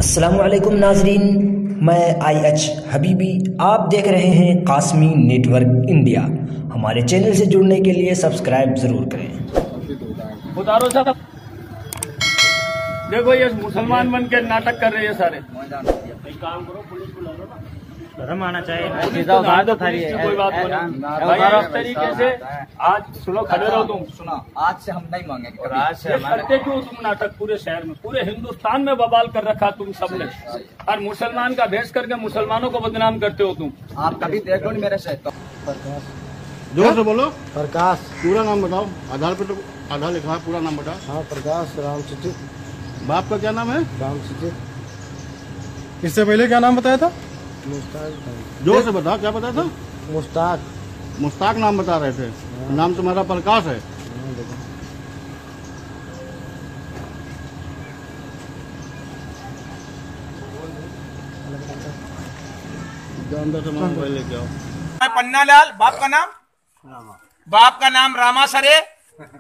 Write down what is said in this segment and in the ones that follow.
अस्सलामुअलैकुम नाजरीन, मैं IH हबीबी, आप देख रहे हैं कासमी नेटवर्क इंडिया। हमारे चैनल से जुड़ने के लिए सब्सक्राइब जरूर करें। उतारो साहब, देखो ये मुसलमान बन के नाटक कर रहे हैं सारे। काम करो, पुलिस बुला लो ना, धर्म आना चाहिए। कोई बात नहीं भाई, इस तरीके से आज सुनो, खड़े रहो तुम। सुना, आज से हम नहीं मांगेंगे। आज से करते क्यों तुम नाटक? पूरे शहर में, पूरे हिंदुस्तान में बवाल कर रखा तुम सबने, और मुसलमान का भेष करके मुसलमानों को बदनाम करते हो तुम। आप कभी देखो नहीं मेरे से। जोर से बोलो। प्रकाश। पूरा नाम बताओ, आधार पे तो आधार लिखा है, पूरा नाम बताओ। हाँ, प्रकाश रामचित। बाप का क्या नाम है? रामचित। इससे पहले क्या नाम बताया था? मुश्ताक। जोर से बताओ, क्या बताया था? मुश्ताक। मुश्ताक नाम बता रहे थे। नाम तुम्हारा प्रकाश है। अंदर से मोबाइल लेके आओ। पन्ना लाल, बाप का नाम? बाप का नाम रामा सरे।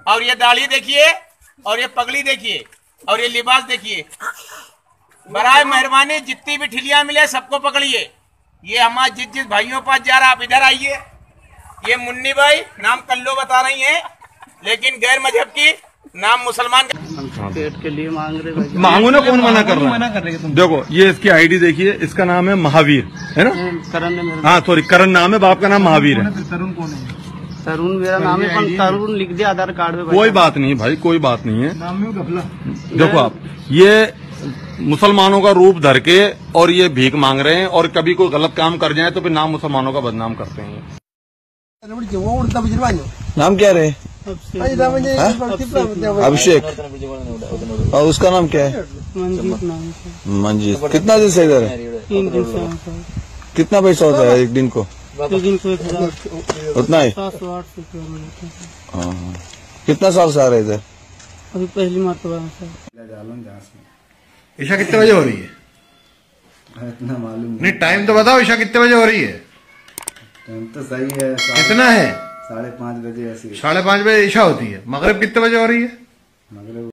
और ये दाढ़ी देखिए, और ये पगड़ी देखिए, और ये लिबास देखिए। बराए मेहरबानी जितनी भी ठिलियां मिले सबको पकड़िए। ये हमारे जिस भाइयों पास जा रहा, आप इधर आइए। ये मुन्नी भाई नाम कल्लो बता रही हैं, लेकिन गैर मजहब की नाम मुसलमान। पेट के लिए मांग रहे। मांगो ना, कौन मना कर रहा है? देखो ये इसकी आईडी देखिए, इसका नाम है महावीर, है ना? करण। हाँ सॉरी, करण नाम है, बाप का नाम महावीर है। तरुण कौन है? तरुण मेरा नाम है, पर तरुण लिख दिया आधार कार्ड में। कोई बात नहीं भाई, कोई बात नहीं है। नाम में घपला। देखो आप, ये मुसलमानों का रूप धर के और ये भीख मांग रहे हैं, और कभी कोई गलत काम कर जाए तो फिर नाम मुसलमानों का बदनाम करते हैं। नाम क्या रहे? अभिषेक। और उसका नाम क्या है? मंजीत। कितना दिन से इधर है? 3 दिन से। कितना पैसा होता है एक दिन को? उतना ही? हाँ। कितना साल से आ रहे इधर? अभी पहली मरतबा। ईशा कितने बजे हो रही है? इतना मालूम नहीं, टाइम तो बताओ, ईशा कितने बजे हो रही है? टाइम तो सही है। कितना है? 5:30 बजे ऐसी। 5:30 बजे ईशा होती है। मगरिब कितने बजे हो रही है? मगरिब